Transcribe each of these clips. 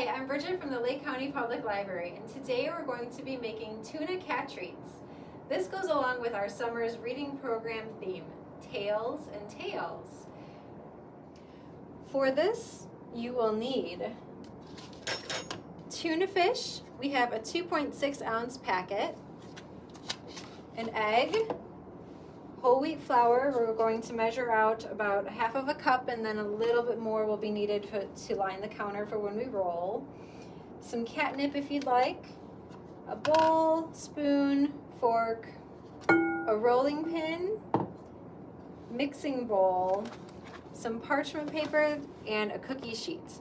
Hi, I'm Bridget from the Lake County Public Library, and today we're going to be making tuna cat treats. This goes along with our summer's reading program theme, Tales and Tales. For this, you will need tuna fish. We have a 2.6 ounce packet, an egg, whole wheat flour. We're going to measure out about half of a cup, and then a little bit more will be needed to line the counter for when we roll. Some catnip if you'd like, a bowl, spoon, fork, a rolling pin, mixing bowl, some parchment paper, and a cookie sheet.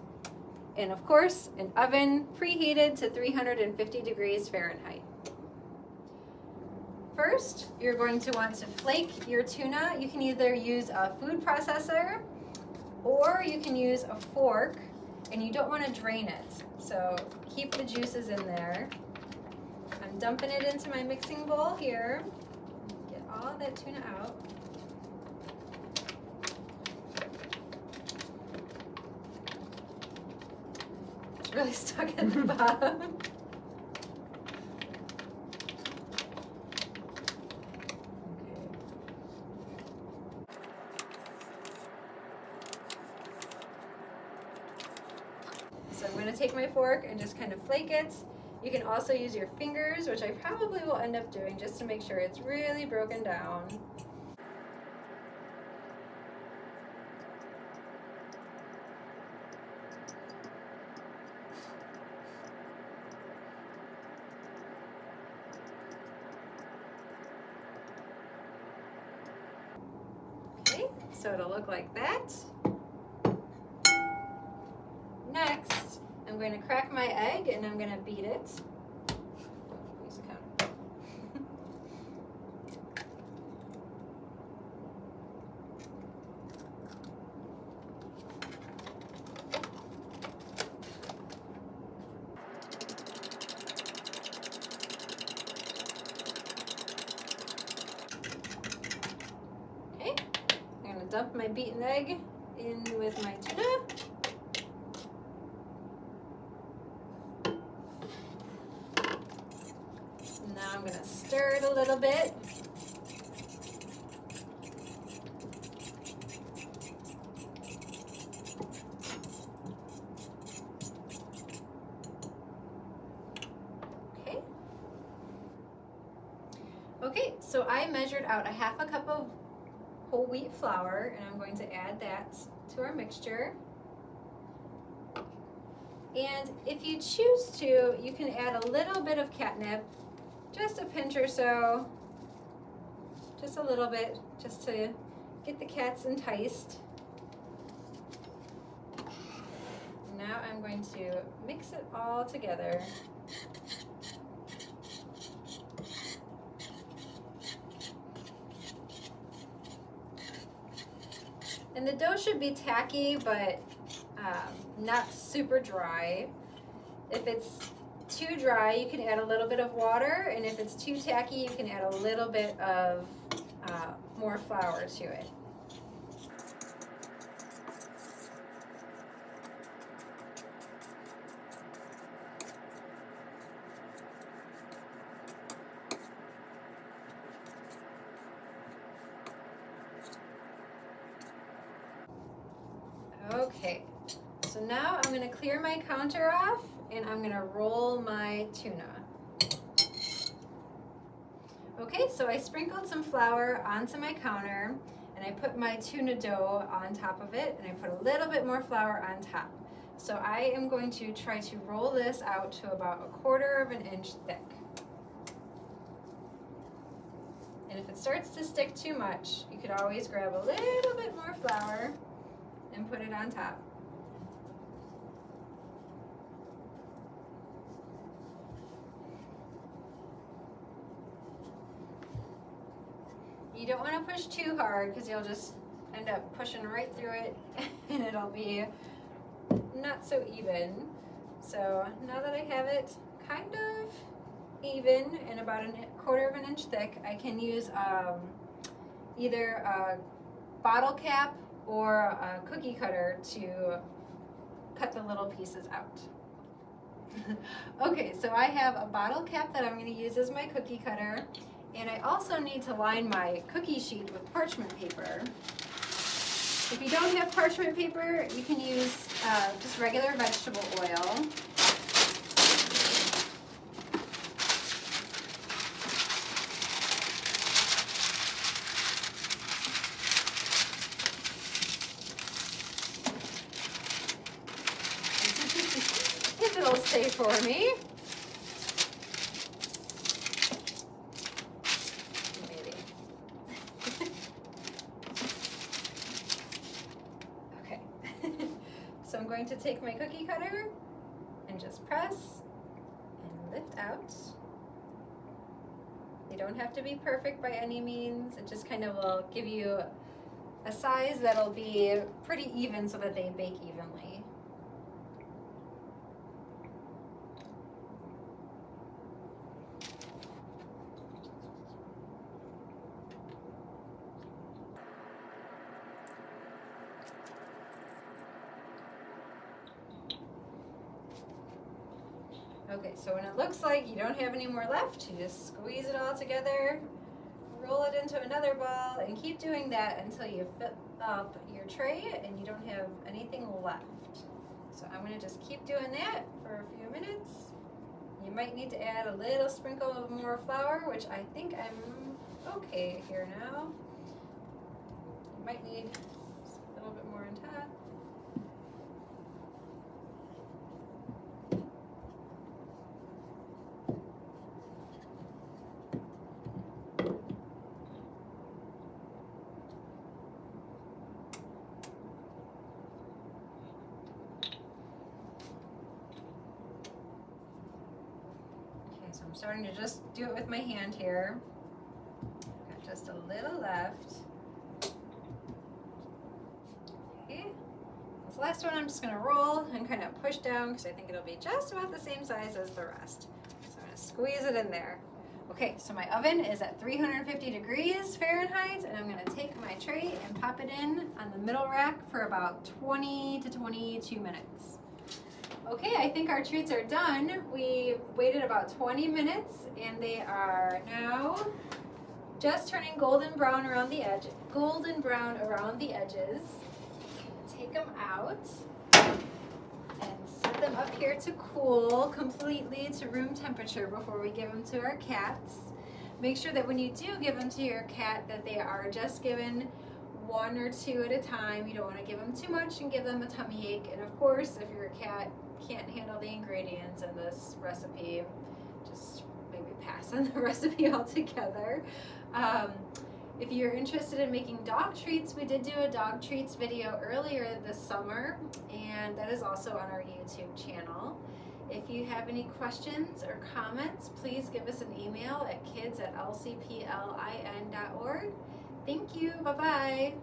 And of course, an oven preheated to 350 degrees Fahrenheit. First, you're going to want to flake your tuna. You can either use a food processor or you can use a fork, and you don't want to drain it. So keep the juices in there. I'm dumping it into my mixing bowl here. Get all that tuna out. It's really stuck at the bottom. So I'm going to take my fork and just kind of flake it. You can also use your fingers, which I probably will end up doing just to make sure it's really broken down. Okay, so it'll look like that. Next, I'm going to crack my egg and I'm going to beat it. Use the counter. Okay, I'm going to dump my beaten egg in with my tuna. Now I'm going to stir it a little bit. Okay, so I measured out a half a cup of whole wheat flour, and I'm going to add that to our mixture. And if you choose to, you can add a little bit of catnip, just a pinch or so, just a little bit, just to get the cats enticed. Now I'm going to mix it all together. And the dough should be tacky, but not super dry. If it's too dry, you can add a little bit of water, and if it's too tacky, you can add a little bit of more flour to it. Okay, so now I'm going to clear my counter off and I'm going to roll my tuna. Okay, so I sprinkled some flour onto my counter and I put my tuna dough on top of it, and I put a little bit more flour on top. So I am going to try to roll this out to about 1/4 of an inch thick. And if it starts to stick too much, you could always grab a little bit more flour and put it on top. You don't want to push too hard because you'll just end up pushing right through it and it'll be not so even. So now that I have it kind of even and about 1/4 of an inch thick, I can use either a bottle cap or a cookie cutter to cut the little pieces out. Okay, so I have a bottle cap that I'm going to use as my cookie cutter, and I also need to line my cookie sheet with parchment paper. If you don't have parchment paper, you can use just regular vegetable oil. If it'll stay for me. Maybe. Okay. So I'm going to take my cookie cutter and just press and lift out. You don't have to be perfect by any means. It just kind of will give you a size that'll be pretty even so that they bake evenly. Okay, so when it looks like you don't have any more left, you just squeeze it all together, roll it into another ball, and keep doing that until you fill up your tray and you don't have anything left. So I'm going to just keep doing that for a few minutes. You might need to add a little sprinkle of more flour, which I think I'm okay here now. You might need just a little bit more on top. So I'm starting to just do it with my hand here. Got just a little left. Okay. This last one I'm just going to roll and kind of push down because I think it'll be just about the same size as the rest. So I'm going to squeeze it in there. Okay, so my oven is at 350 degrees Fahrenheit, and I'm going to take my tray and pop it in on the middle rack for about 20 to 22 minutes. Okay, I think our treats are done. We waited about 20 minutes and they are now just turning golden brown around the edges. Take them out and set them up here to cool completely to room temperature before we give them to our cats. Make sure that when you do give them to your cat that they are just given 1 or 2 at a time. You don't want to give them too much and give them a tummy ache. And of course, if your cat can't handle the ingredients in this recipe, just maybe pass on the recipe altogether. If you're interested in making dog treats, we did do a dog treats video earlier this summer, and that is also on our YouTube channel. If you have any questions or comments, please give us an email at kids@lcplin.org. Thank you. Bye-bye.